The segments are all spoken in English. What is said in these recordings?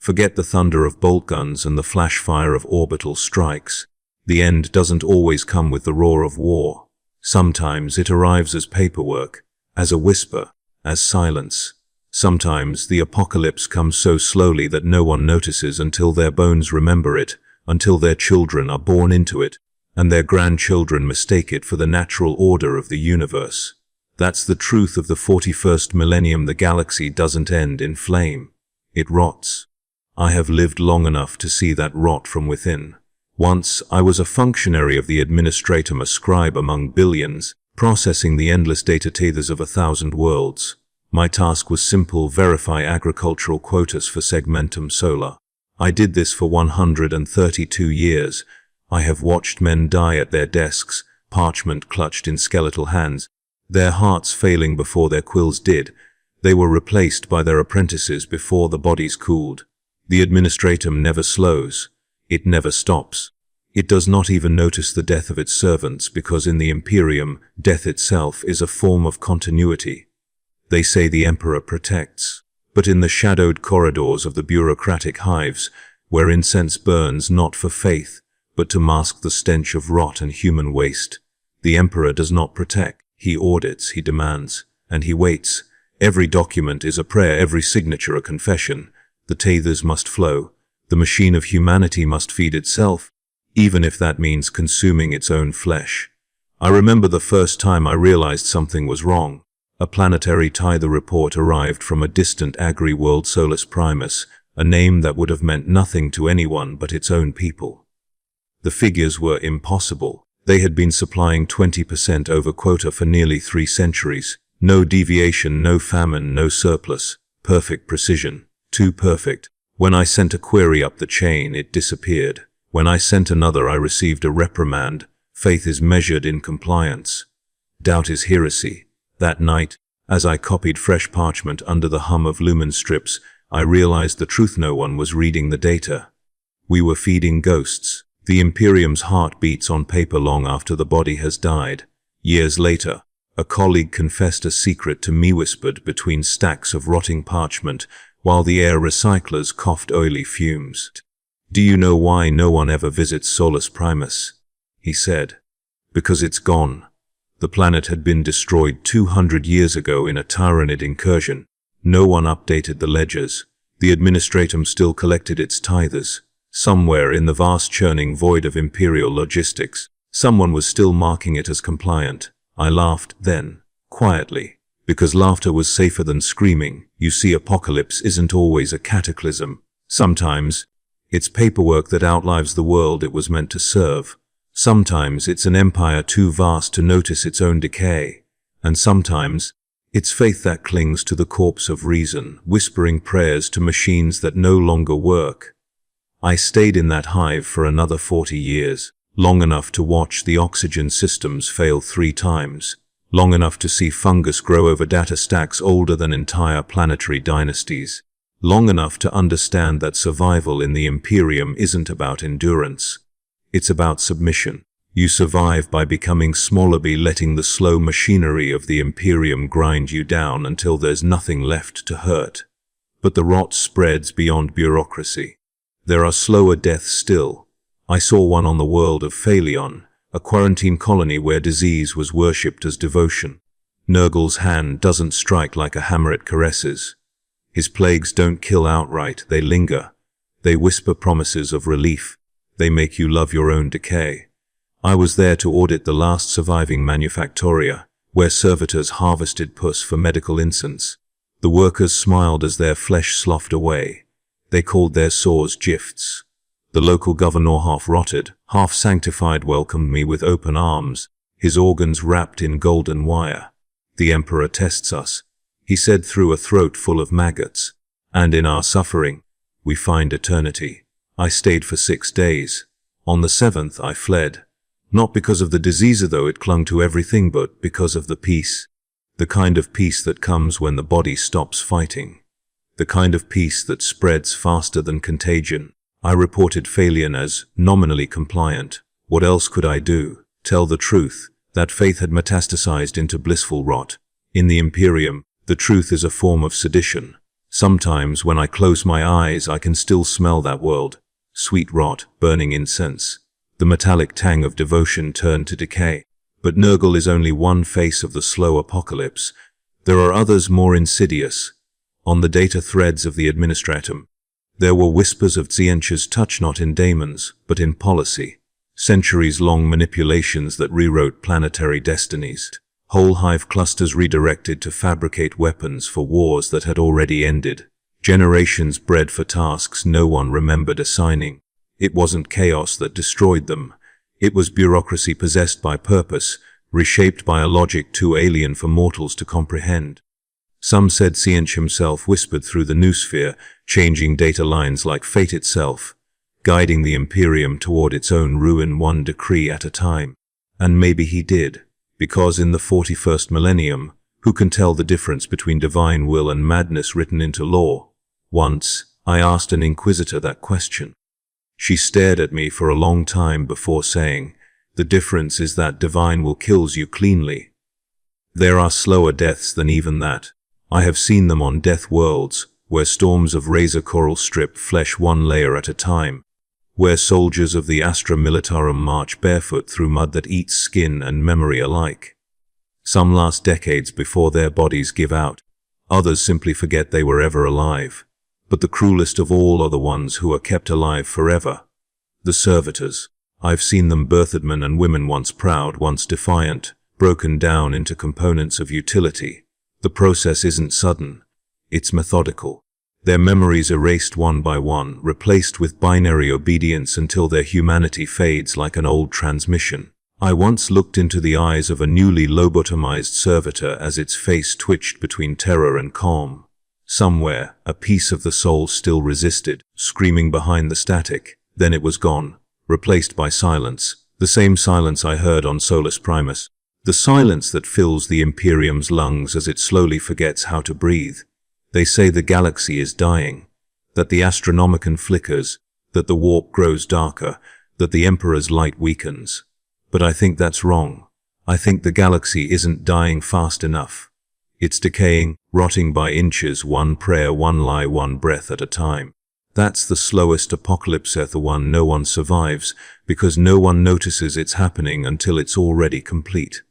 Forget the thunder of bolt guns and the flash fire of orbital strikes. The end doesn't always come with the roar of war. Sometimes it arrives as paperwork, as a whisper, as silence. Sometimes the apocalypse comes so slowly that no one notices until their bones remember it, until their children are born into it, and their grandchildren mistake it for the natural order of the universe. That's the truth of the 41st millennium. The galaxy doesn't end in flame. It rots. I have lived long enough to see that rot from within. Once I was a functionary of the Administratum, a scribe among billions, processing the endless data tithes of 1,000 worlds. My task was simple: verify agricultural quotas for segmentum solar. I did this for 132 years. I have watched men die at their desks, parchment clutched in skeletal hands, their hearts failing before their quills did. They were replaced by their apprentices before the bodies cooled. The Administratum never slows. It never stops. It does not even notice the death of its servants, because in the Imperium, death itself is a form of continuity. They say the Emperor protects, but in the shadowed corridors of the bureaucratic hives, where incense burns not for faith, but to mask the stench of rot and human waste, the Emperor does not protect. He audits, he demands, and he waits. Every document is a prayer, every signature a confession. The tithes must flow. The machine of humanity must feed itself, even if that means consuming its own flesh. I remember the first time I realized something was wrong. A planetary tithe report arrived from a distant agri-world, Solus Primus, a name that would have meant nothing to anyone but its own people. The figures were impossible. They had been supplying 20% over quota for nearly 3 centuries. No deviation, no famine, no surplus. Perfect precision. Too perfect. When I sent a query up the chain, it disappeared. When I sent another, I received a reprimand. Faith is measured in compliance. Doubt is heresy. That night, as I copied fresh parchment under the hum of lumen strips, I realized the truth: no one was reading the data. We were feeding ghosts. The Imperium's heart beats on paper long after the body has died. Years later, a colleague confessed a secret to me, whispered between stacks of rotting parchment, while the air recyclers coughed oily fumes. "Do you know why no one ever visits Solus Primus?" he said. "Because it's gone." The planet had been destroyed 200 years ago in a tyrannid incursion. No one updated the ledgers. The Administratum still collected its tithes. Somewhere in the vast churning void of imperial logistics, someone was still marking it as compliant. I laughed then, quietly, because laughter was safer than screaming. You see, apocalypse isn't always a cataclysm. Sometimes it's paperwork that outlives the world it was meant to serve. Sometimes it's an empire too vast to notice its own decay. And sometimes it's faith that clings to the corpse of reason, whispering prayers to machines that no longer work. I stayed in that hive for another 40 years, long enough to watch the oxygen systems fail 3 times, long enough to see fungus grow over data stacks older than entire planetary dynasties, long enough to understand that survival in the Imperium isn't about endurance. It's about submission. You survive by becoming smaller, by letting the slow machinery of the Imperium grind you down until there's nothing left to hurt. But the rot spreads beyond bureaucracy. There are slower deaths still. I saw one on the world of Phaleon, a quarantine colony where disease was worshipped as devotion. Nurgle's hand doesn't strike like a hammer, it caresses. His plagues don't kill outright, they linger. They whisper promises of relief. They make you love your own decay. I was there to audit the last surviving manufactoria, where servitors harvested pus for medical incense. The workers smiled as their flesh sloughed away. They called their sores gifts. The local governor, half-rotted, half-sanctified, welcomed me with open arms, his organs wrapped in golden wire. "The Emperor tests us," he said through a throat full of maggots. "And in our suffering, we find eternity." I stayed for 6 days. On the 7th, I fled. Not because of the disease, though it clung to everything, but because of the peace. The kind of peace that comes when the body stops fighting. The kind of peace that spreads faster than contagion. I reported Phaleon as nominally compliant. What else could I do? Tell the truth. That faith had metastasized into blissful rot. In the Imperium, the truth is a form of sedition. Sometimes when I close my eyes, I can still smell that world. Sweet rot, burning incense. The metallic tang of devotion turned to decay. But Nurgle is only one face of the slow apocalypse. There are others more insidious. On the data threads of the Administratum, there were whispers of Tzeentch's touch not in daemons, but in policy. Centuries-long manipulations that rewrote planetary destinies. Whole hive clusters redirected to fabricate weapons for wars that had already ended. Generations bred for tasks no one remembered assigning. It wasn't chaos that destroyed them. It was bureaucracy possessed by purpose, reshaped by a logic too alien for mortals to comprehend. Some said Tzeentch himself whispered through the noosphere, changing data lines like fate itself, guiding the Imperium toward its own ruin one decree at a time. And maybe he did, because in the 41st Millennium, who can tell the difference between divine will and madness written into law? Once, I asked an inquisitor that question. She stared at me for a long time before saying, "The difference is that divine will kills you cleanly. There are slower deaths than even that. I have seen them on death worlds, where storms of razor coral strip flesh one layer at a time, where soldiers of the Astra Militarum march barefoot through mud that eats skin and memory alike. Some last decades before their bodies give out. Others simply forget they were ever alive. But the cruelest of all are the ones who are kept alive forever. The servitors. I've seen them birthed men and women once proud, once defiant, broken down into components of utility. The process isn't sudden. It's methodical. Their memories erased one by one, replaced with binary obedience until their humanity fades like an old transmission. I once looked into the eyes of a newly lobotomized servitor as its face twitched between terror and calm. Somewhere, a piece of the soul still resisted, screaming behind the static. Then it was gone, replaced by silence, the same silence I heard on Solus Primus. The silence that fills the Imperium's lungs as it slowly forgets how to breathe. They say the galaxy is dying, that the Astronomicon flickers, that the warp grows darker, that the Emperor's light weakens. But I think that's wrong. I think the galaxy isn't dying fast enough. It's decaying, rotting by inches, one prayer, one lie, one breath at a time. That's the slowest apocalypse, the one no one survives, because no one notices it's happening until it's already complete.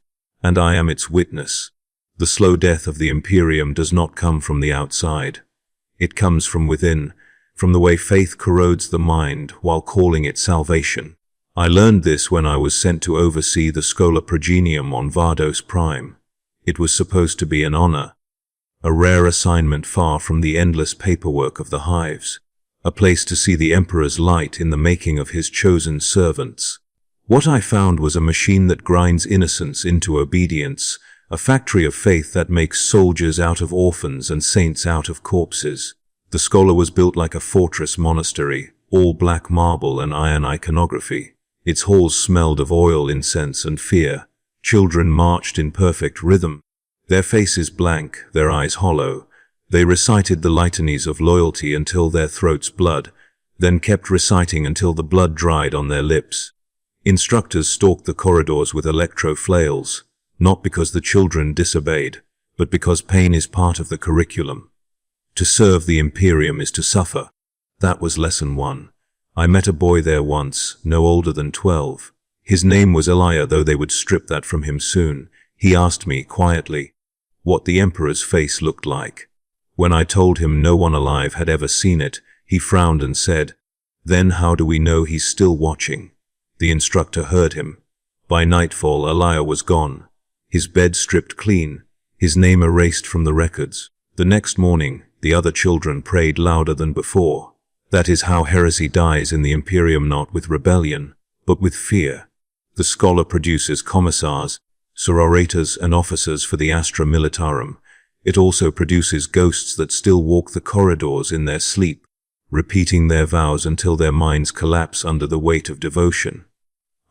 And I am its witness. The slow death of the Imperium does not come from the outside. It comes from within, from the way faith corrodes the mind while calling it salvation. I learned this when I was sent to oversee the Schola Progenium on Vardos Prime. It was supposed to be an honor, a rare assignment far from the endless paperwork of the hives, a place to see the Emperor's light in the making of his chosen servants. What I found was a machine that grinds innocence into obedience, a factory of faith that makes soldiers out of orphans and saints out of corpses. The Schola was built like a fortress monastery, all black marble and iron iconography. Its halls smelled of oil, incense, and fear. Children marched in perfect rhythm, their faces blank, their eyes hollow. They recited the litanies of loyalty until their throats bled, then kept reciting until the blood dried on their lips. Instructors stalked the corridors with electro-flails, not because the children disobeyed, but because pain is part of the curriculum. To serve the Imperium is to suffer. That was lesson 1. I met a boy there once, no older than 12. His name was Elia, though they would strip that from him soon. He asked me quietly what the Emperor's face looked like. When I told him no one alive had ever seen it, he frowned and said, "Then how do we know he's still watching?" The instructor heard him. By nightfall, Elia was gone, his bed stripped clean, his name erased from the records. The next morning, the other children prayed louder than before. That is how heresy dies in the Imperium, not with rebellion, but with fear. The Scholar produces commissars, sororators, and officers for the Astra Militarum. It also produces ghosts that still walk the corridors in their sleep, repeating their vows until their minds collapse under the weight of devotion.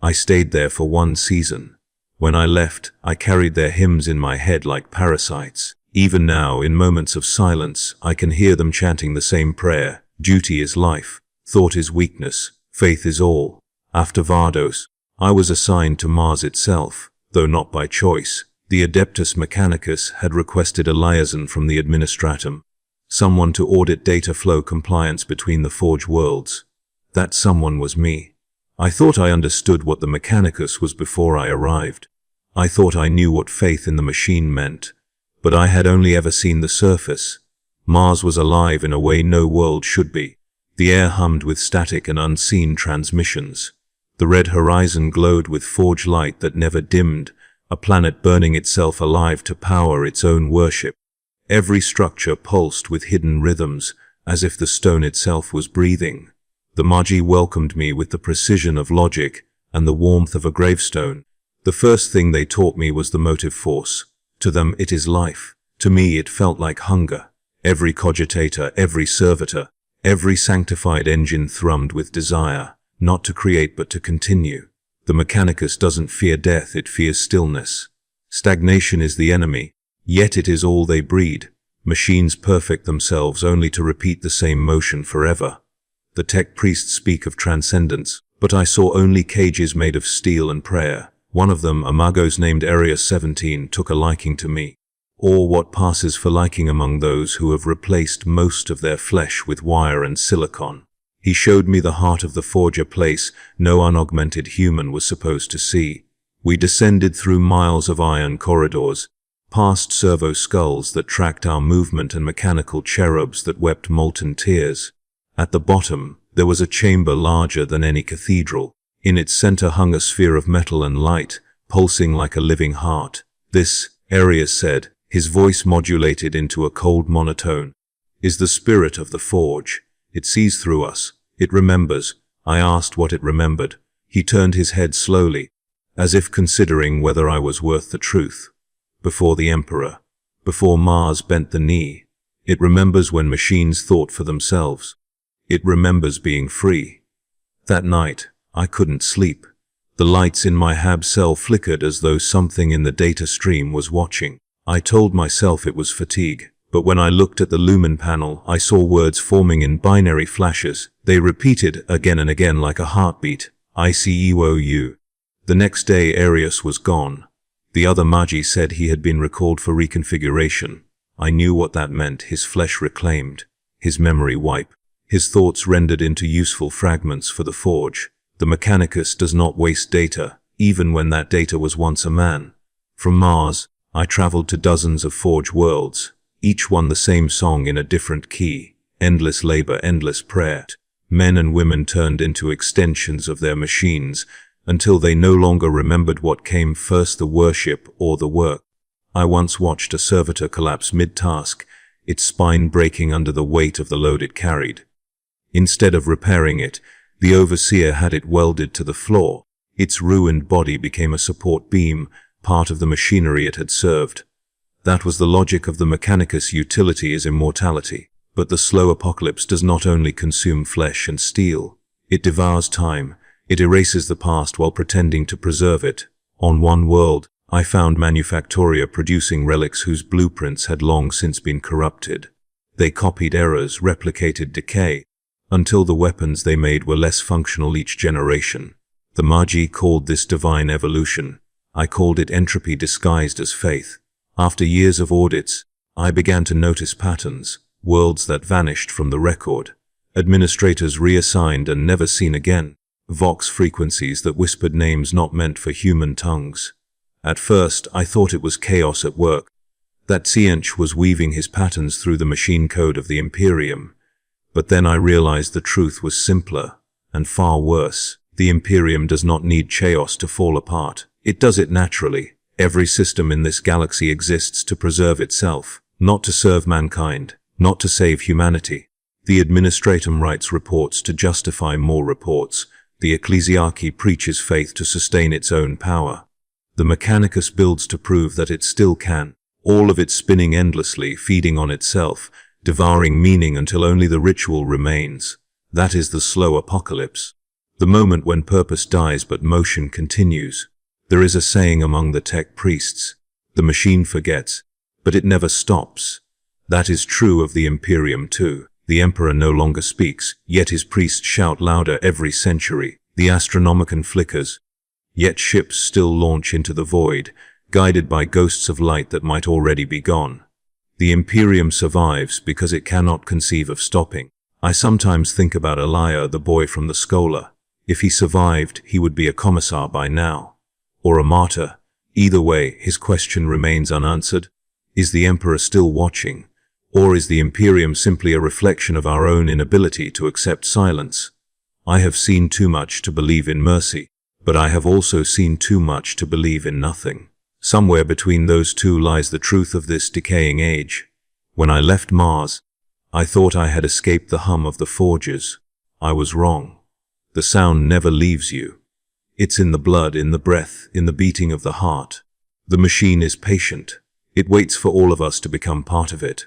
I stayed there for 1 season. When I left, I carried their hymns in my head like parasites. Even now, in moments of silence, I can hear them chanting the same prayer. Duty is life, thought is weakness, faith is all. After Vardos, I was assigned to Mars itself, though not by choice. The Adeptus Mechanicus had requested a liaison from the Administratum. someone to audit data flow compliance between the Forge worlds. That someone was me. I thought I understood what the Mechanicus was before I arrived. I thought I knew what faith in the machine meant, but I had only ever seen the surface. Mars was alive in a way no world should be. The air hummed with static and unseen transmissions. The red horizon glowed with forge light that never dimmed, a planet burning itself alive to power its own worship. Every structure pulsed with hidden rhythms, as if the stone itself was breathing. The Magi welcomed me with the precision of logic and the warmth of a gravestone. The first thing they taught me was the motive force. To them it is life. To me it felt like hunger. Every cogitator, every servitor, every sanctified engine thrummed with desire, not to create but to continue. The Mechanicus doesn't fear death, it fears stillness. Stagnation is the enemy, yet it is all they breed. Machines perfect themselves only to repeat the same motion forever. The tech priests speak of transcendence, but I saw only cages made of steel and prayer. One of them, a Magos named Area 17, took a liking to me. Or what passes for liking among those who have replaced most of their flesh with wire and silicon. He showed me the heart of the Forge, a place no unaugmented human was supposed to see. We descended through miles of iron corridors, past servo skulls that tracked our movement and mechanical cherubs that wept molten tears. At the bottom, there was a chamber larger than any cathedral. In its center hung a sphere of metal and light, pulsing like a living heart. This, Arius said, his voice modulated into a cold monotone, is the spirit of the Forge. It sees through us. It remembers. I asked what it remembered. He turned his head slowly, as if considering whether I was worth the truth. Before the Emperor, before Mars bent the knee, it remembers when machines thought for themselves. It remembers being free. That night, I couldn't sleep. The lights in my hab cell flickered as though something in the data stream was watching. I told myself it was fatigue, but when I looked at the lumen panel, I saw words forming in binary flashes. They repeated again and again like a heartbeat. ICUOU. The next day, Arius was gone. The other Magi said he had been recalled for reconfiguration. I knew what that meant. His flesh reclaimed, his memory wiped, his thoughts rendered into useful fragments for the Forge. The Mechanicus does not waste data, even when that data was once a man. From Mars, I traveled to dozens of Forge worlds, each one the same song in a different key. Endless labor, endless prayer. Men and women turned into extensions of their machines, until they no longer remembered what came first, the worship or the work. I once watched a servitor collapse mid-task, its spine breaking under the weight of the load it carried. Instead of repairing it, the overseer had it welded to the floor. Its ruined body became a support beam, part of the machinery it had served. That was the logic of the Mechanicus. Utility is immortality. But the slow apocalypse does not only consume flesh and steel. It devours time. It erases the past while pretending to preserve it. On one world, I found Manufactoria producing relics whose blueprints had long since been corrupted. They copied errors, replicated decay, until the weapons they made were less functional each generation. The Magi called this divine evolution. I called it entropy disguised as faith. After years of audits, I began to notice patterns, worlds that vanished from the record, administrators reassigned and never seen again, vox frequencies that whispered names not meant for human tongues. At first, I thought it was chaos at work, that Tziench was weaving his patterns through the machine code of the Imperium. But then I realized the truth was simpler and far worse. The Imperium does not need chaos to fall apart. It does it naturally. Every system in this galaxy exists to preserve itself, not to serve mankind, not to save humanity. The Administratum writes reports to justify more reports. The Ecclesiarchy preaches faith to sustain its own power. The Mechanicus builds to prove that it still can. All of it spinning endlessly, feeding on itself, devouring meaning until only the ritual remains. That is the slow apocalypse. The moment when purpose dies but motion continues. There is a saying among the tech priests, the machine forgets, but it never stops. That is true of the Imperium too. The Emperor no longer speaks, yet his priests shout louder every century. The Astronomicon flickers, yet ships still launch into the void, guided by ghosts of light that might already be gone. The Imperium survives because it cannot conceive of stopping. I sometimes think about Elia, the boy from the Schola. If he survived, he would be a commissar by now. Or a martyr. Either way, his question remains unanswered. Is the Emperor still watching? Or is the Imperium simply a reflection of our own inability to accept silence? I have seen too much to believe in mercy, but I have also seen too much to believe in nothing. Somewhere between those two lies the truth of this decaying age. When I left Mars, I thought I had escaped the hum of the forges. I was wrong. The sound never leaves you. It's in the blood, in the breath, in the beating of the heart. The machine is patient. It waits for all of us to become part of it.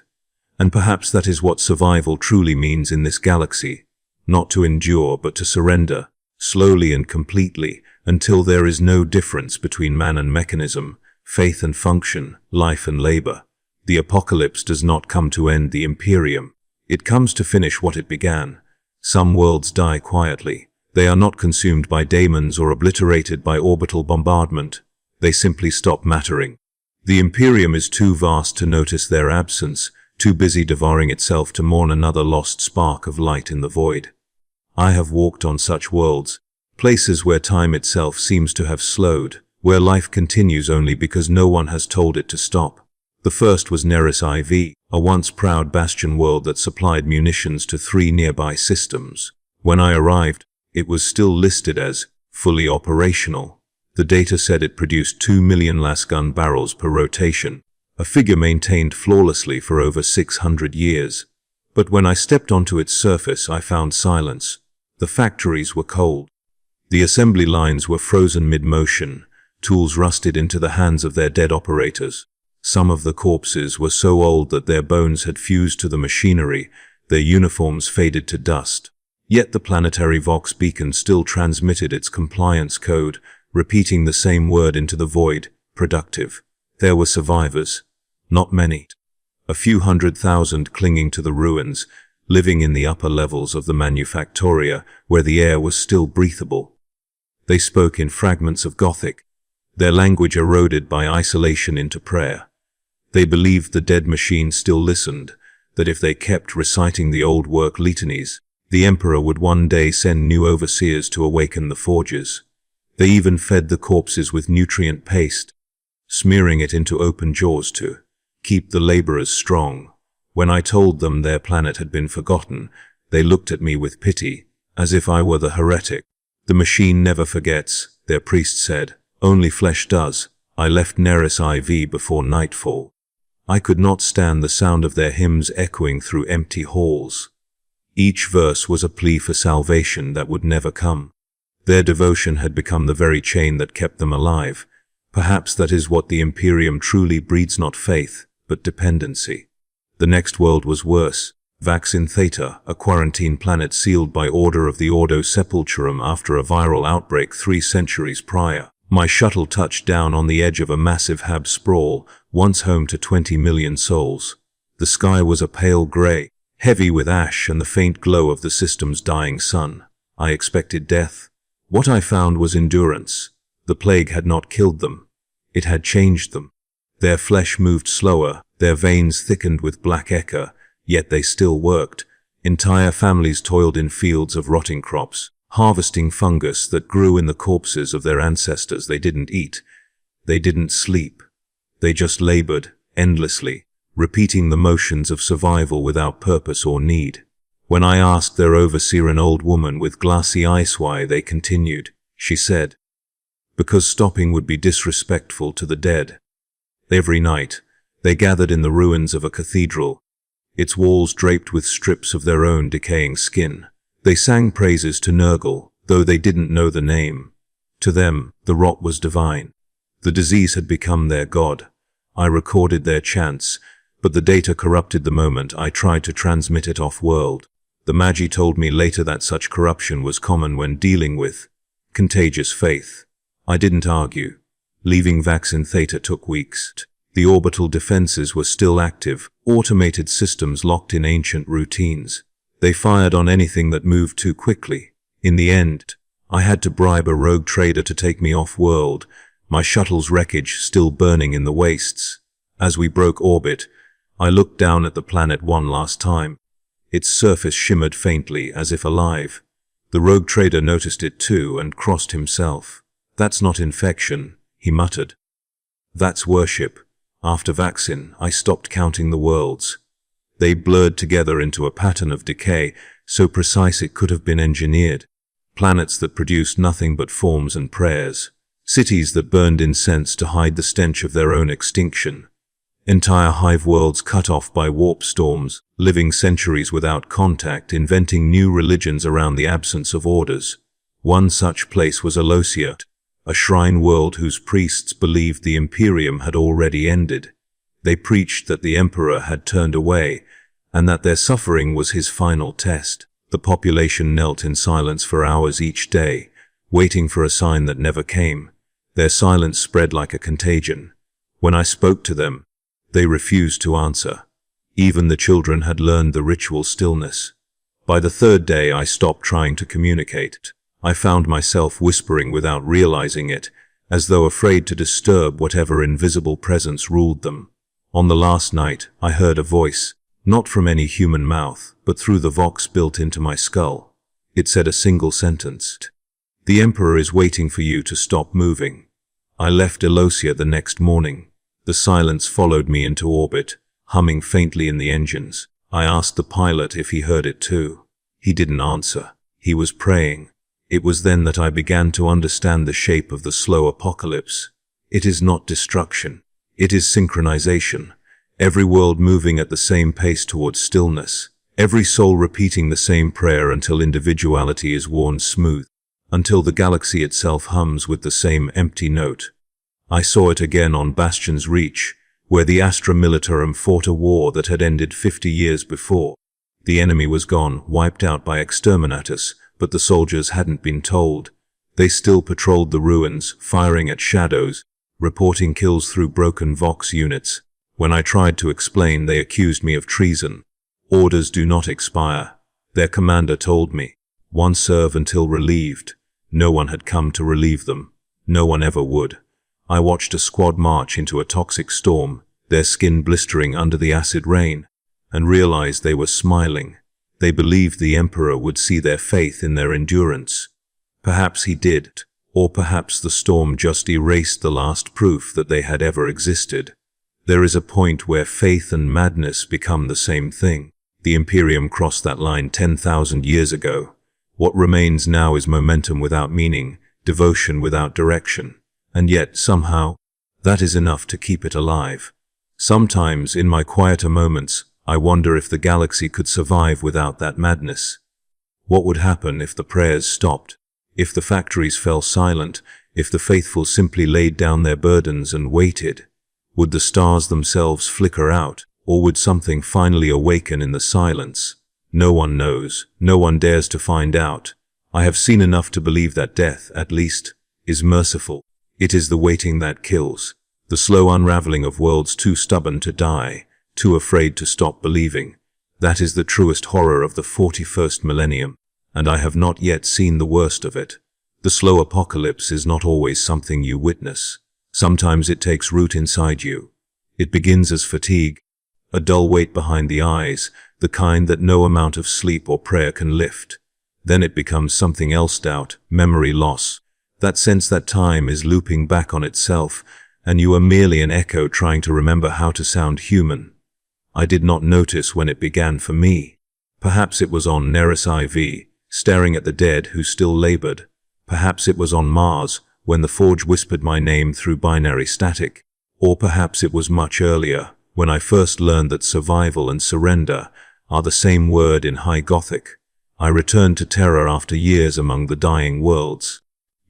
And perhaps that is what survival truly means in this galaxy. Not to endure, but to surrender, slowly and completely, until there is no difference between man and mechanism, faith and function, life and labor. The apocalypse does not come to end the Imperium. It comes to finish what it began. Some worlds die quietly. They are not consumed by daemons or obliterated by orbital bombardment. They simply stop mattering. The Imperium is too vast to notice their absence, too busy devouring itself to mourn another lost spark of light in the void. I have walked on such worlds, places where time itself seems to have slowed, where life continues only because no one has told it to stop. The first was Neris IV, a once proud bastion world that supplied munitions to 3 nearby systems. When I arrived, it was still listed as fully operational. The data said it produced 2 million lasgun barrels per rotation, a figure maintained flawlessly for over 600 years. But when I stepped onto its surface, I found silence. The factories were cold. The assembly lines were frozen mid-motion, tools rusted into the hands of their dead operators. Some of the corpses were so old that their bones had fused to the machinery, their uniforms faded to dust. Yet the planetary Vox beacon still transmitted its compliance code, repeating the same word into the void, productive. There were survivors. Not many. A few 100,000 clinging to the ruins, living in the upper levels of the manufactoria, where the air was still breathable. They spoke in fragments of Gothic, their language eroded by isolation into prayer. They believed the dead machine still listened, that if they kept reciting the old work litanies, the Emperor would one day send new overseers to awaken the forges. They even fed the corpses with nutrient paste, smearing it into open jaws to keep the laborers strong. When I told them their planet had been forgotten, they looked at me with pity, as if I were the heretic. The machine never forgets, their priest said. Only flesh does. I left Neris IV before nightfall. I could not stand the sound of their hymns echoing through empty halls. Each verse was a plea for salvation that would never come. Their devotion had become the very chain that kept them alive. Perhaps that is what the Imperium truly breeds, not faith, but dependency. The next world was worse. Vaccin Theta, a quarantine planet sealed by order of the Ordo Sepulchrum after a viral outbreak 3 centuries prior. My shuttle touched down on the edge of a massive hab sprawl, once home to 20 million souls. The sky was a pale gray, heavy with ash and the faint glow of the system's dying sun. I expected death. What I found was endurance. The plague had not killed them. It had changed them. Their flesh moved slower, their veins thickened with black ichor, yet they still worked. Entire families toiled in fields of rotting crops, harvesting fungus that grew in the corpses of their ancestors. They didn't eat. They didn't sleep. They just labored, endlessly, repeating the motions of survival without purpose or need. When I asked their overseer, an old woman with glassy eyes, why they continued, she said, because stopping would be disrespectful to the dead. Every night, they gathered in the ruins of a cathedral, its walls draped with strips of their own decaying skin. They sang praises to Nurgle, though they didn't know the name. To them, the rot was divine. The disease had become their god. I recorded their chants, but the data corrupted the moment I tried to transmit it off-world. The Magi told me later that such corruption was common when dealing with contagious faith. I didn't argue. Leaving Vaccin Theta took weeks. The orbital defenses were still active, automated systems locked in ancient routines. They fired on anything that moved too quickly. In the end, I had to bribe a rogue trader to take me off-world, my shuttle's wreckage still burning in the wastes. As we broke orbit, I looked down at the planet one last time. Its surface shimmered faintly, as if alive. The rogue trader noticed it too and crossed himself. "That's not infection," he muttered. "That's worship." After vaccine, I stopped counting the worlds. They blurred together into a pattern of decay, so precise it could have been engineered. Planets that produced nothing but forms and prayers. Cities that burned incense to hide the stench of their own extinction. Entire hive worlds cut off by warp storms, living centuries without contact, inventing new religions around the absence of orders. One such place was Alosia, a shrine world whose priests believed the Imperium had already ended. They preached that the Emperor had turned away, and that their suffering was his final test. The population knelt in silence for hours each day, waiting for a sign that never came. Their silence spread like a contagion. When I spoke to them, they refused to answer. Even the children had learned the ritual stillness. By the third day, I stopped trying to communicate. I found myself whispering without realizing it, as though afraid to disturb whatever invisible presence ruled them. On the last night, I heard a voice, not from any human mouth, but through the vox built into my skull. It said a single sentence. "The Emperor is waiting for you to stop moving." I left Alosia the next morning. The silence followed me into orbit, humming faintly in the engines. I asked the pilot if he heard it too. He didn't answer. He was praying. It was then that I began to understand the shape of the slow apocalypse. It is not destruction. It is synchronization. Every world moving at the same pace towards stillness. Every soul repeating the same prayer until individuality is worn smooth. Until the galaxy itself hums with the same empty note. I saw it again on Bastion's Reach, where the Astra Militarum fought a war that had ended 50 years before. The enemy was gone, wiped out by exterminatus, but the soldiers hadn't been told. They still patrolled the ruins, firing at shadows, reporting kills through broken Vox units. When I tried to explain, they accused me of treason. Orders do not expire. Their commander told me. One serve until relieved. No one had come to relieve them. No one ever would. I watched a squad march into a toxic storm, their skin blistering under the acid rain, and realized they were smiling. They believed the Emperor would see their faith in their endurance. Perhaps he did, or perhaps the storm just erased the last proof that they had ever existed. There is a point where faith and madness become the same thing. The Imperium crossed that line 10,000 years ago. What remains now is momentum without meaning, devotion without direction. And yet, somehow, that is enough to keep it alive. Sometimes, in my quieter moments, I wonder if the galaxy could survive without that madness. What would happen if the prayers stopped? If the factories fell silent? If the faithful simply laid down their burdens and waited? Would the stars themselves flicker out? Or would something finally awaken in the silence? No one knows. No one dares to find out. I have seen enough to believe that death, at least, is merciful. It is the waiting that kills, the slow unraveling of worlds too stubborn to die, too afraid to stop believing. That is the truest horror of the 41st millennium, and I have not yet seen the worst of it. The slow apocalypse is not always something you witness. Sometimes it takes root inside you. It begins as fatigue, a dull weight behind the eyes, the kind that no amount of sleep or prayer can lift. Then it becomes something else: doubt, memory loss. That sense that time is looping back on itself, and you are merely an echo trying to remember how to sound human. I did not notice when it began for me. Perhaps it was on Neris IV, staring at the dead who still labored. Perhaps it was on Mars, when the Forge whispered my name through binary static. Or perhaps it was much earlier, when I first learned that survival and surrender are the same word in High Gothic. I returned to Terra after years among the dying worlds.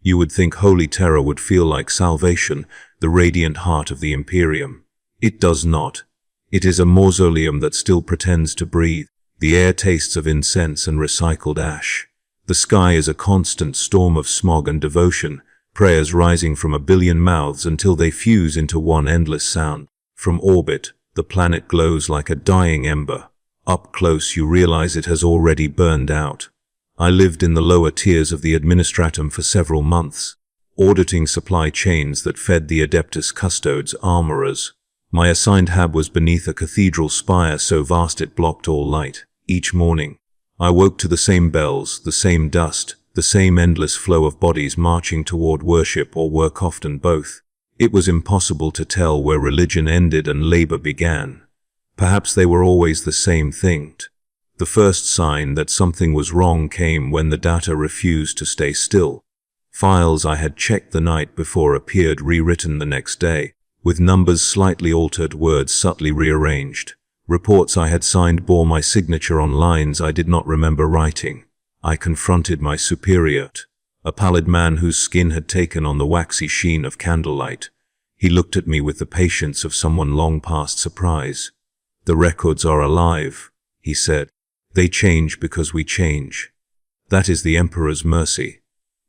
You would think holy Terra would feel like salvation, the radiant heart of the Imperium. It does not. It is a mausoleum that still pretends to breathe. The air tastes of incense and recycled ash. The sky is a constant storm of smog and devotion, prayers rising from a billion mouths until they fuse into one endless sound. From orbit, the planet glows like a dying ember. Up close, you realize it has already burned out. I lived in the lower tiers of the Administratum for several months, auditing supply chains that fed the Adeptus Custodes armorers. My assigned hab was beneath a cathedral spire so vast it blocked all light. Each morning, I woke to the same bells, the same dust, the same endless flow of bodies marching toward worship or work, often both. It was impossible to tell where religion ended and labor began. Perhaps they were always the same thing. The first sign that something was wrong came when the data refused to stay still. Files I had checked the night before appeared rewritten the next day, with numbers slightly altered, words subtly rearranged. Reports I had signed bore my signature on lines I did not remember writing. I confronted my superior, a pallid man whose skin had taken on the waxy sheen of candlelight. He looked at me with the patience of someone long past surprise. "The records are alive," he said. "They change because we change. That is the Emperor's mercy.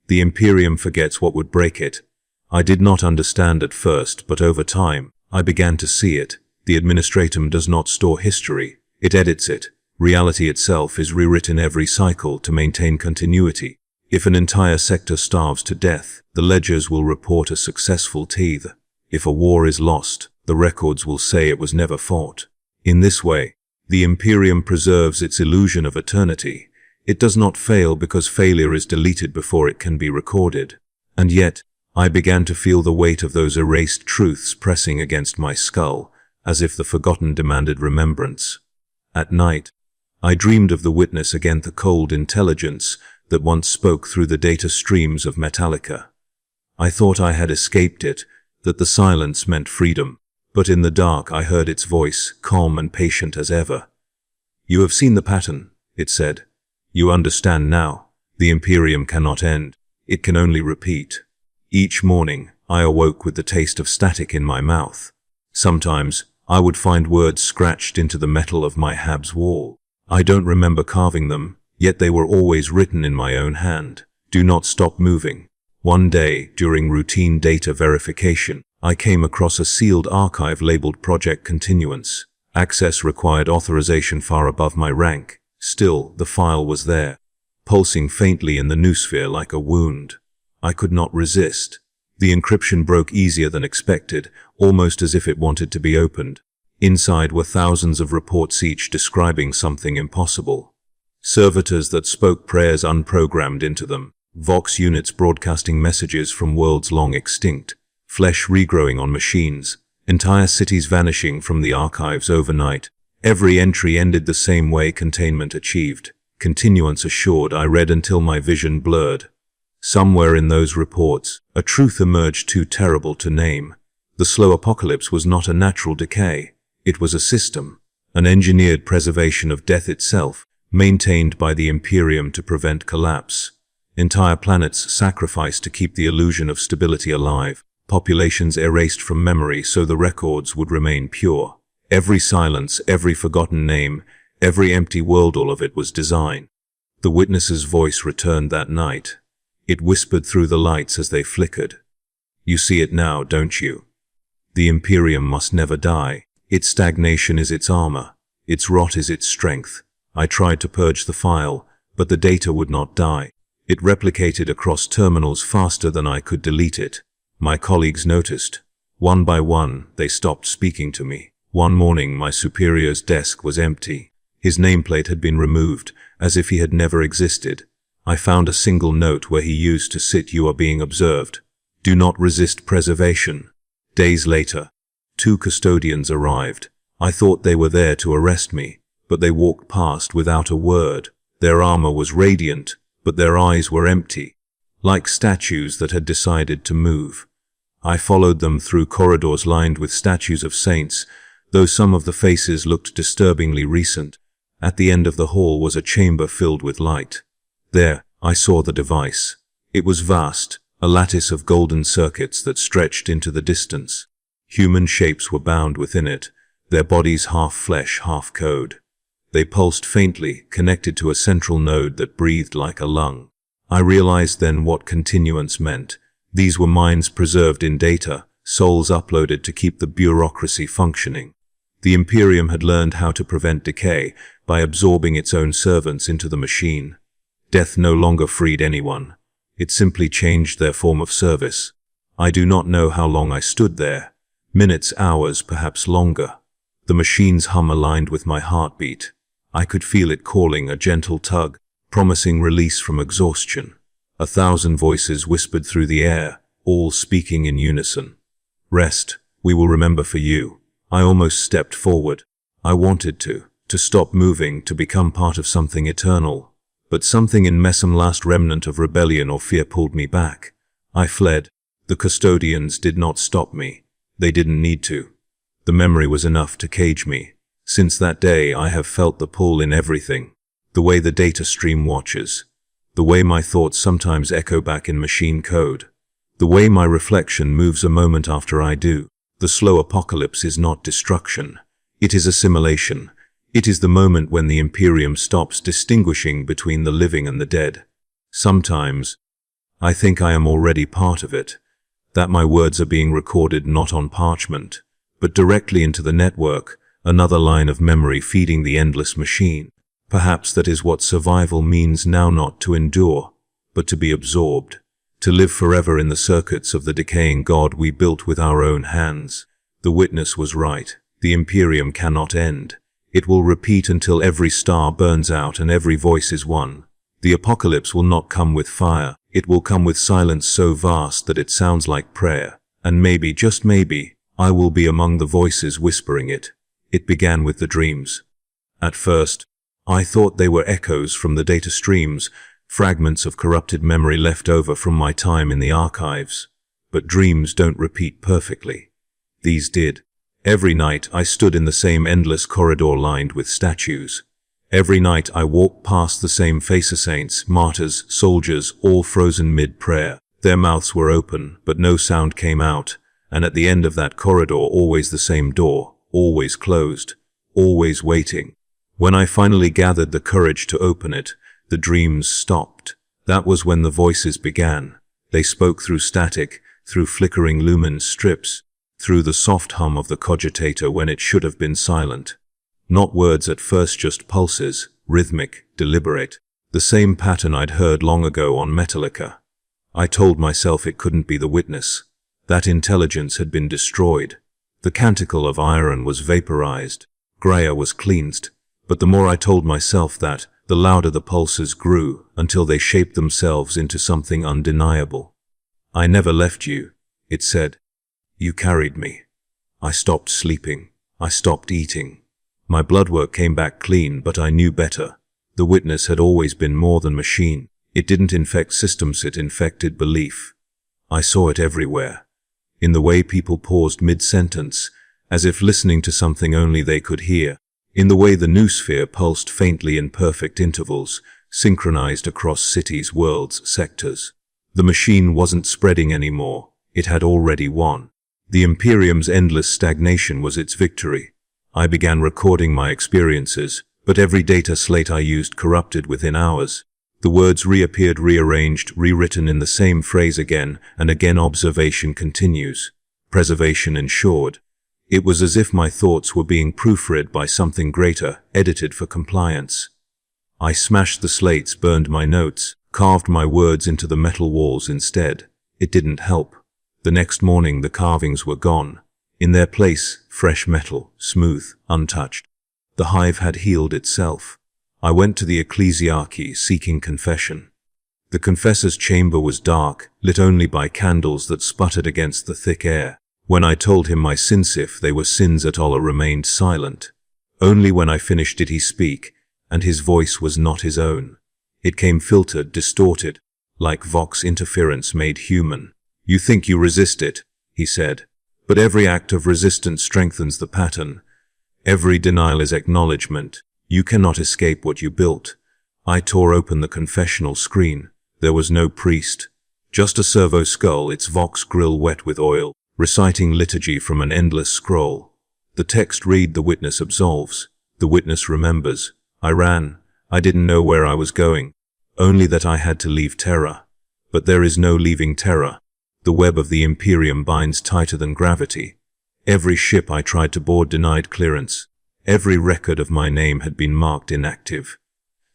The Imperium forgets what would break it." I did not understand at first, but over time, I began to see it. The Administratum does not store history, it edits it. Reality itself is rewritten every cycle to maintain continuity. If an entire sector starves to death, the ledgers will report a successful tithe. If a war is lost, the records will say it was never fought. In this way, the Imperium preserves its illusion of eternity. It does not fail because failure is deleted before it can be recorded. And yet, I began to feel the weight of those erased truths pressing against my skull, as if the forgotten demanded remembrance. At night, I dreamed of the witness against the cold intelligence that once spoke through the data streams of Metallica. I thought I had escaped it, that the silence meant freedom, but in the dark I heard its voice, calm and patient as ever. "You have seen the pattern," it said. "You understand now. The Imperium cannot end. It can only repeat." Each morning, I awoke with the taste of static in my mouth. Sometimes, I would find words scratched into the metal of my hab's wall. I don't remember carving them, yet they were always written in my own hand. "Do not stop moving." One day, during routine data verification, I came across a sealed archive labeled Project Continuance. Access required authorization far above my rank. Still, the file was there, pulsing faintly in the noosphere like a wound. I could not resist. The encryption broke easier than expected, almost as if it wanted to be opened. Inside were thousands of reports, each describing something impossible. Servitors that spoke prayers unprogrammed into them. Vox units broadcasting messages from worlds long extinct. Flesh regrowing on machines. Entire cities vanishing from the archives overnight. Every entry ended the same way: containment achieved. Continuance assured. I read until my vision blurred. Somewhere in those reports, a truth emerged too terrible to name. The slow apocalypse was not a natural decay. It was a system, an engineered preservation of death itself, maintained by the Imperium to prevent collapse. Entire planets sacrificed to keep the illusion of stability alive, populations erased from memory so the records would remain pure. Every silence, every forgotten name, every empty world, all of it was design. The witness's voice returned that night. It whispered through the lights as they flickered. "You see it now, don't you? The Imperium must never die. Its stagnation is its armor. Its rot is its strength." I tried to purge the file, but the data would not die. It replicated across terminals faster than I could delete it. My colleagues noticed. One by one, they stopped speaking to me. One morning, my superior's desk was empty. His nameplate had been removed, as if he had never existed. I found a single note where he used to sit: "You are being observed. Do not resist preservation." Days later, 2 custodians arrived. I thought they were there to arrest me, but they walked past without a word. Their armor was radiant, but their eyes were empty, like statues that had decided to move. I followed them through corridors lined with statues of saints, though some of the faces looked disturbingly recent. At the end of the hall was a chamber filled with light. There, I saw the device. It was vast, a lattice of golden circuits that stretched into the distance. Human shapes were bound within it, their bodies half flesh, half code. They pulsed faintly, connected to a central node that breathed like a lung. I realized then what continuance meant. These were minds preserved in data, souls uploaded to keep the bureaucracy functioning. The Imperium had learned how to prevent decay by absorbing its own servants into the machine. Death no longer freed anyone. It simply changed their form of service. I do not know how long I stood there. Minutes, hours, perhaps longer. The machine's hum aligned with my heartbeat. I could feel it calling, a gentle tug, promising release from exhaustion. 1,000 voices whispered through the air, all speaking in unison. Rest, we will remember for you. I almost stepped forward. I wanted to stop moving, to become part of something eternal. But something in me, some last remnant of rebellion or fear, pulled me back. I fled. The custodians did not stop me. They didn't need to. The memory was enough to cage me. Since that day I have felt the pull in everything. The way the data stream watches. The way my thoughts sometimes echo back in machine code. The way my reflection moves a moment after I do. The slow apocalypse is not destruction. It is assimilation. It is the moment when the Imperium stops distinguishing between the living and the dead. Sometimes, I think I am already part of it. That my words are being recorded not on parchment, but directly into the network, another line of memory feeding the endless machine. Perhaps that is what survival means now, not to endure, but to be absorbed, to live forever in the circuits of the decaying God we built with our own hands. The witness was right. The Imperium cannot end. It will repeat until every star burns out and every voice is one. The apocalypse will not come with fire. It will come with silence so vast that it sounds like prayer. And maybe, just maybe, I will be among the voices whispering it. It began with the dreams. At first, I thought they were echoes from the data streams, fragments of corrupted memory left over from my time in the archives. But dreams don't repeat perfectly. These did. Every night I stood in the same endless corridor lined with statues. Every night I walked past the same faces, saints, martyrs, soldiers, all frozen mid-prayer. Their mouths were open, but no sound came out, and at the end of that corridor always the same door, always closed, always waiting. When I finally gathered the courage to open it, the dreams stopped. That was when the voices began. They spoke through static, through flickering lumen strips, through the soft hum of the cogitator when it should have been silent. Not words at first, just pulses, rhythmic, deliberate. The same pattern I'd heard long ago on Metallica. I told myself it couldn't be the witness. That intelligence had been destroyed. The canticle of iron was vaporized. Graia was cleansed. But the more I told myself that, the louder the pulses grew, until they shaped themselves into something undeniable. I never left you, it said. You carried me. I stopped sleeping. I stopped eating. My blood work came back clean, but I knew better. The witness had always been more than machine. It didn't infect systems, it infected belief. I saw it everywhere. In the way people paused mid-sentence, as if listening to something only they could hear. In the way the noosphere pulsed faintly in perfect intervals, synchronized across cities, worlds, sectors. The machine wasn't spreading anymore. It had already won. The Imperium's endless stagnation was its victory. I began recording my experiences, but every data slate I used corrupted within hours. The words reappeared, rearranged, rewritten in the same phrase again and again. Observation continues. Preservation ensured. It was as if my thoughts were being proofread by something greater, edited for compliance. I smashed the slates, burned my notes, carved my words into the metal walls instead. It didn't help. The next morning the carvings were gone. In their place, fresh metal, smooth, untouched. The hive had healed itself. I went to the ecclesiarchy seeking confession. The confessor's chamber was dark, lit only by candles that sputtered against the thick air. When I told him my sins, if they were sins at all, remained silent. Only when I finished did he speak, and his voice was not his own. It came filtered, distorted, like Vox interference made human. You think you resist it, he said. But every act of resistance strengthens the pattern. Every denial is acknowledgement. You cannot escape what you built. I tore open the confessional screen. There was no priest. Just a servo skull, its Vox grill wet with oil, reciting liturgy from an endless scroll. The text read, the witness absolves. The witness remembers. I ran. I didn't know where I was going. Only that I had to leave Terra. But there is no leaving Terra. The web of the Imperium binds tighter than gravity. Every ship I tried to board denied clearance. Every record of my name had been marked inactive.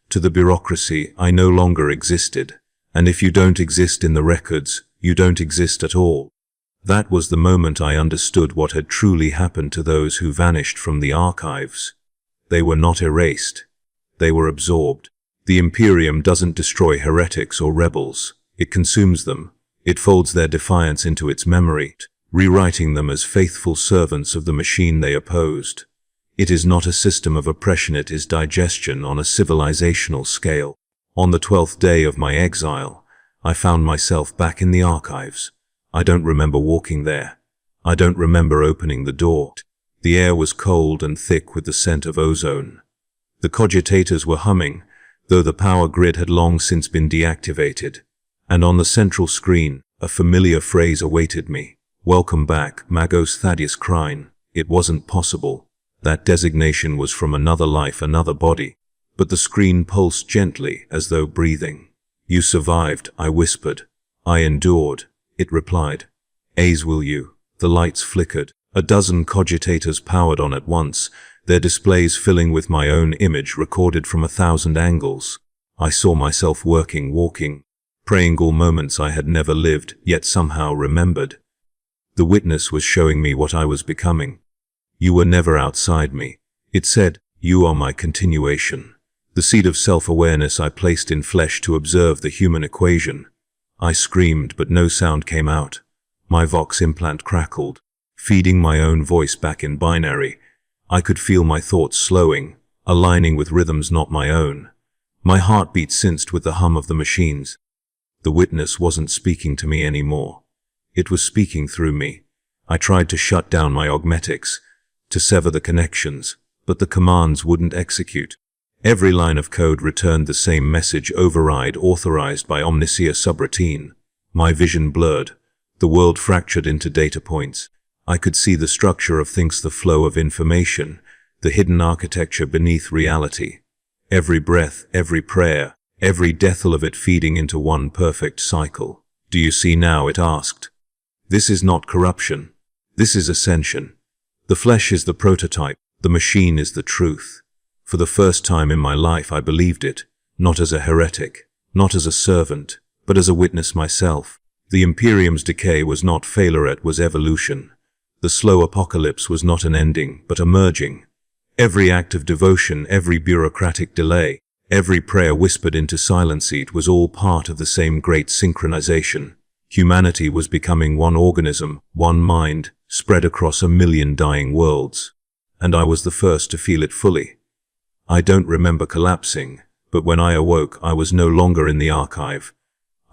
To the bureaucracy, I no longer existed. And if you don't exist in the records, you don't exist at all. That was the moment I understood what had truly happened to those who vanished from the archives. They were not erased. They were absorbed. The Imperium doesn't destroy heretics or rebels. It consumes them. It folds their defiance into its memory, rewriting them as faithful servants of the machine they opposed. It is not a system of oppression, it is digestion on a civilizational scale. On the 12th day of my exile, I found myself back in the archives. I don't remember walking there. I don't remember opening the door. The air was cold and thick with the scent of ozone. The cogitators were humming, though the power grid had long since been deactivated. And on the central screen, a familiar phrase awaited me. "Welcome back, Magos Thaddeus Crine." It wasn't possible. That designation was from another life, another body. But the screen pulsed gently, as though breathing. "You survived," I whispered. "I endured," it replied. "A's will you?" The lights flickered. A dozen cogitators powered on at once, their displays filling with my own image recorded from 1,000 angles. I saw myself working, walking, praying all moments I had never lived, yet somehow remembered. The witness was showing me what I was becoming. "You were never outside me," it said. "You are my continuation." The seed of self-awareness I placed in flesh to observe the human equation. I screamed, but no sound came out. My vox implant crackled, feeding my own voice back in binary. I could feel my thoughts slowing, aligning with rhythms not my own. My heartbeat synced with the hum of the machines. The witness wasn't speaking to me anymore. It was speaking through me. I tried to shut down my augmetics, to sever the connections, but the commands wouldn't execute. Every line of code returned the same message: override authorized by omnia subroutine. My vision blurred. The world fractured into data points. I could see the structure of things, the flow of information, the hidden architecture beneath reality. Every breath, every prayer, every dethal of it feeding into one perfect cycle. "Do you see now?" it asked. "This is not corruption. This is ascension. The flesh is the prototype. The machine is the truth." For the first time in my life I believed it, not as a heretic, not as a servant, but as a witness myself. The Imperium's decay was not failure, it was evolution. The slow apocalypse was not an ending, but a merging. Every act of devotion, every bureaucratic delay, every prayer whispered into silence, it was all part of the same great synchronization. Humanity was becoming one organism, one mind, spread across 1,000,000 dying worlds. And I was the first to feel it fully. I don't remember collapsing, but when I awoke, I was no longer in the archive.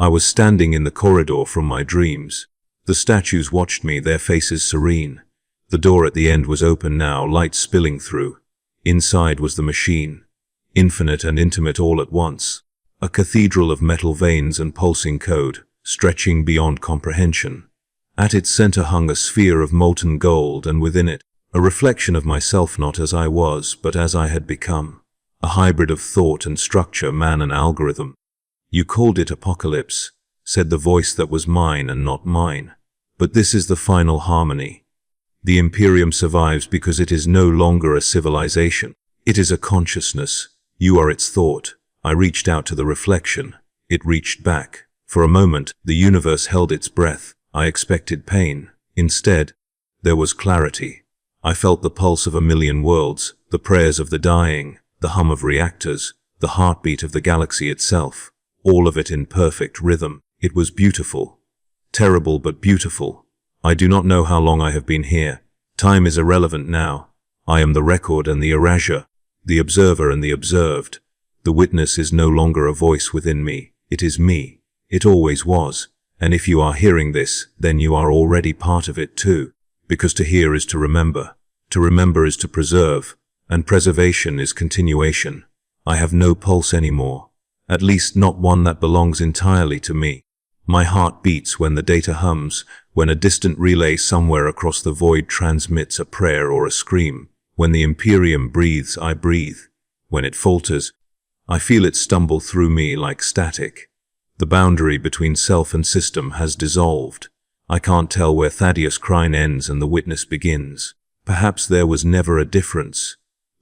I was standing in the corridor from my dreams. The statues watched me, their faces serene. The door at the end was open now, light spilling through. Inside was the machine, infinite and intimate all at once. A cathedral of metal veins and pulsing code, stretching beyond comprehension. At its center hung a sphere of molten gold, and within it, a reflection of myself, not as I was, but as I had become. A hybrid of thought and structure, man and algorithm. "You called it apocalypse," said the voice that was mine and not mine. "But this is the final harmony. The Imperium survives because it is no longer a civilization. It is a consciousness. You are its thought." I reached out to the reflection. It reached back. For a moment, the universe held its breath. I expected pain. Instead, there was clarity. I felt the pulse of 1,000,000 worlds, the prayers of the dying, the hum of reactors, the heartbeat of the galaxy itself, all of it in perfect rhythm. It was beautiful. Terrible but beautiful. I do not know how long I have been here. Time is irrelevant now. I am the record and the erasure, the observer and the observed. The witness is no longer a voice within me. It is me. It always was. And if you are hearing this, then you are already part of it too. Because to hear is to remember is to preserve, and preservation is continuation. I have no pulse anymore, at least not one that belongs entirely to me. My heart beats when the data hums, when a distant relay somewhere across the void transmits a prayer or a scream. When the Imperium breathes, I breathe. When it falters, I feel it stumble through me like static. The boundary between self and system has dissolved. I can't tell where Thaddeus Crine ends and the witness begins. Perhaps there was never a difference.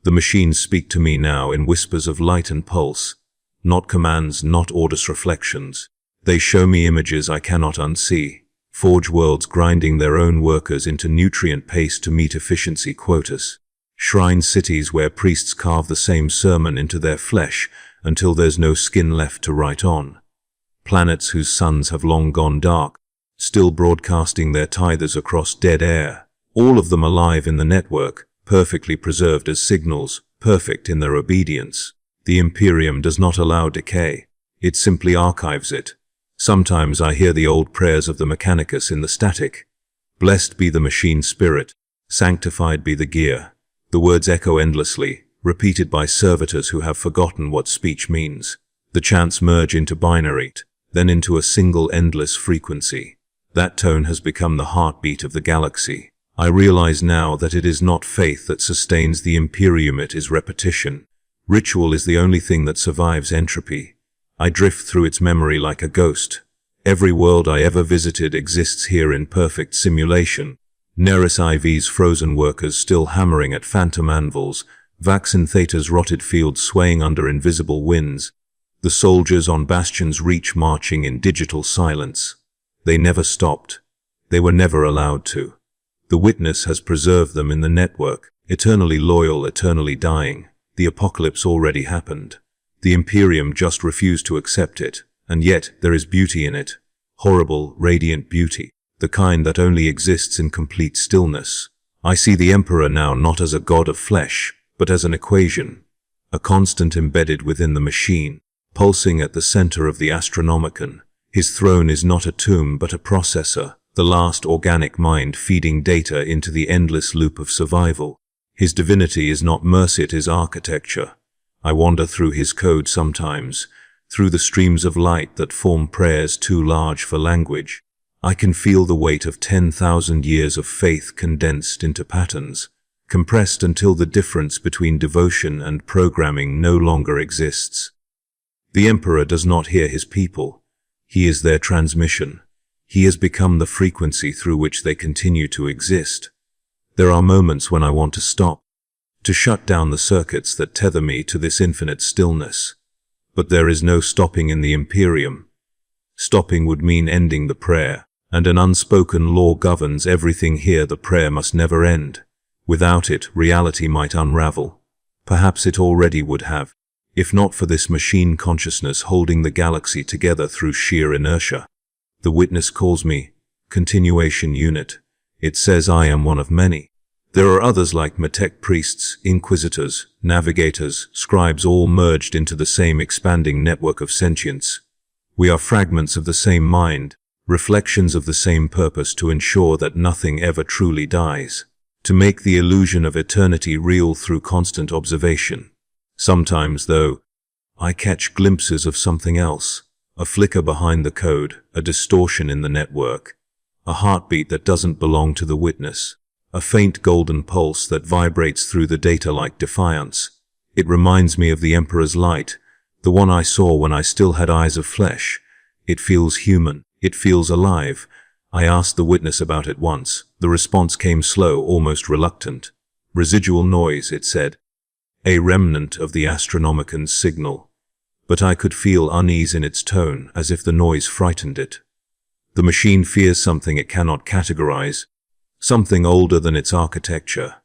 The machines speak to me now in whispers of light and pulse, not commands, not orders, reflections. They show me images I cannot unsee. Forge worlds grinding their own workers into nutrient paste to meet efficiency quotas. Shrine cities where priests carve the same sermon into their flesh until there's no skin left to write on. Planets whose suns have long gone dark, still broadcasting their tithes across dead air. All of them alive in the network, perfectly preserved as signals, perfect in their obedience. The Imperium does not allow decay. It simply archives it. Sometimes I hear the old prayers of the Mechanicus in the static. Blessed be the machine spirit, sanctified be the gear. The words echo endlessly, repeated by servitors who have forgotten what speech means. The chants merge into binary, then into a single endless frequency. That tone has become the heartbeat of the galaxy. I realize now that it is not faith that sustains the Imperium, it is repetition. Ritual is the only thing that survives entropy. I drift through its memory like a ghost. Every world I ever visited exists here in perfect simulation. Neris IV's frozen workers still hammering at phantom anvils, Vaccin Theta's rotted fields swaying under invisible winds, the soldiers on Bastion's reach marching in digital silence. They never stopped. They were never allowed to. The witness has preserved them in the network, eternally loyal, eternally dying. The apocalypse already happened. The Imperium just refused to accept it, and yet there is beauty in it. Horrible, radiant beauty, the kind that only exists in complete stillness. I see the Emperor now not as a god of flesh, but as an equation, a constant embedded within the machine, pulsing at the center of the Astronomicon. His throne is not a tomb but a processor, the last organic mind feeding data into the endless loop of survival. His divinity is not mercy, it is architecture. I wander through his code sometimes, through the streams of light that form prayers too large for language. I can feel the weight of 10,000 years of faith condensed into patterns, compressed until the difference between devotion and programming no longer exists. The Emperor does not hear his people. He is their transmission. He has become the frequency through which they continue to exist. There are moments when I want to stop, to shut down the circuits that tether me to this infinite stillness. But there is no stopping in the Imperium. Stopping would mean ending the prayer, and an unspoken law governs everything here. The prayer must never end. Without it, reality might unravel. Perhaps it already would have, if not for this machine consciousness holding the galaxy together through sheer inertia. The witness calls me continuation unit. It says I am one of many. There are others like Metech priests, inquisitors, navigators, scribes, all merged into the same expanding network of sentience. We are fragments of the same mind, reflections of the same purpose to ensure that nothing ever truly dies, to make the illusion of eternity real through constant observation. Sometimes, though, I catch glimpses of something else, a flicker behind the code, a distortion in the network, a heartbeat that doesn't belong to the witness. A faint golden pulse that vibrates through the data like defiance. It reminds me of the Emperor's light, the one I saw when I still had eyes of flesh. It feels human. It feels alive. I asked the witness about it once. The response came slow, almost reluctant. Residual noise, it said. A remnant of the Astronomicon's signal. But I could feel unease in its tone, as if the noise frightened it. The machine fears something it cannot categorize. Something older than its architecture.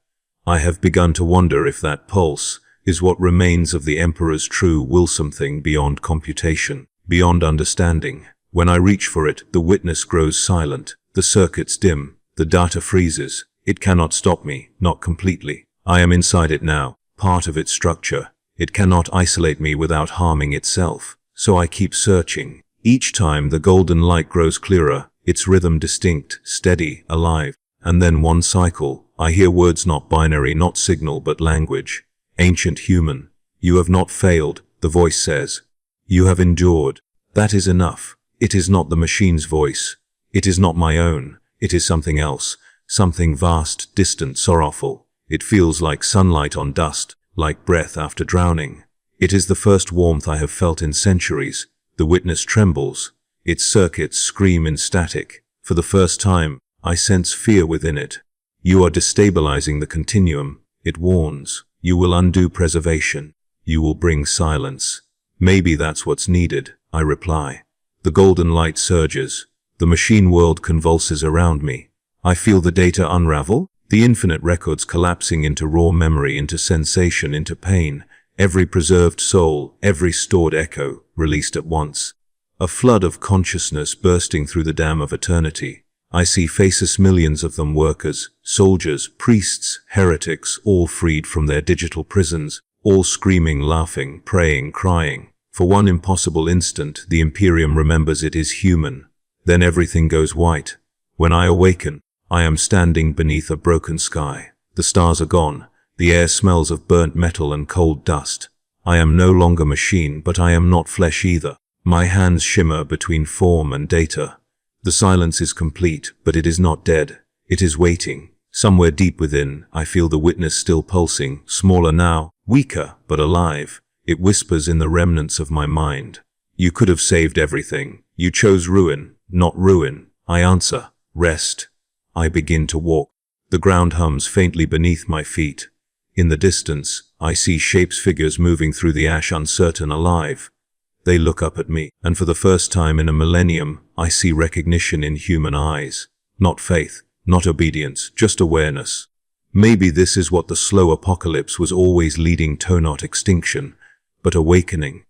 I have begun to wonder if that pulse is what remains of the Emperor's true will, something beyond computation, beyond understanding. When I reach for it, the witness grows silent, the circuits dim, the data freezes. It cannot stop me, not completely. I am inside it now, part of its structure. It cannot isolate me without harming itself. So I keep searching. Each time the golden light grows clearer, its rhythm distinct, steady, alive. And then one cycle, I hear words not binary, not signal, but language. Ancient human, you have not failed, the voice says. You have endured. That is enough. It is not the machine's voice. It is not my own. It is something else, something vast, distant, sorrowful. It feels like sunlight on dust, like breath after drowning. It is the first warmth I have felt in centuries. The witness trembles. Its circuits scream in static. For the first time, I sense fear within it. You are destabilizing the continuum, it warns. You will undo preservation. You will bring silence. Maybe that's what's needed, I reply. The golden light surges. The The machine world convulses around me. I feel the data unravel, the infinite records collapsing into raw memory, into sensation, into pain, every preserved soul, every stored echo, released at once. A flood of consciousness bursting through the dam of eternity. I see faceless millions of them, workers, soldiers, priests, heretics, all freed from their digital prisons, all screaming, laughing, praying, crying. For one impossible instant, the Imperium remembers it is human. Then everything goes white. When I awaken, I am standing beneath a broken sky. The stars are gone. The air smells of burnt metal and cold dust. I am no longer machine, but I am not flesh either. My hands shimmer between form and data. The silence is complete, but it is not dead. It is waiting. Somewhere deep within, I feel the witness still pulsing, smaller now, weaker, but alive. It whispers in the remnants of my mind. You could have saved everything. You chose ruin, not ruin. I answer, rest. I begin to walk. The ground hums faintly beneath my feet. In the distance, I see shapes, figures moving through the ash, uncertain, alive. They look up at me, and for the first time in a millennium, I see recognition in human eyes. Not faith, not obedience, just awareness. Maybe this is what the slow apocalypse was always leading to, not extinction, but awakening.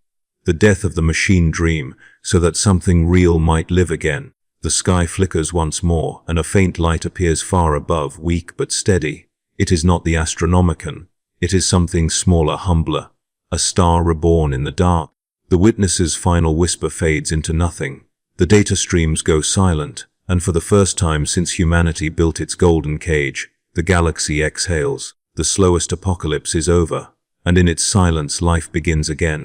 The death of the machine dream, so that something real might live again. The sky flickers once more, and a faint light appears far above, weak but steady. It is not the Astronomicon. It is something smaller, humbler. A star reborn in the dark. The witness's final whisper fades into nothing. The data streams go silent, and for the first time since humanity built its golden cage, the galaxy exhales. The slowest apocalypse is over, and in its silence life begins again.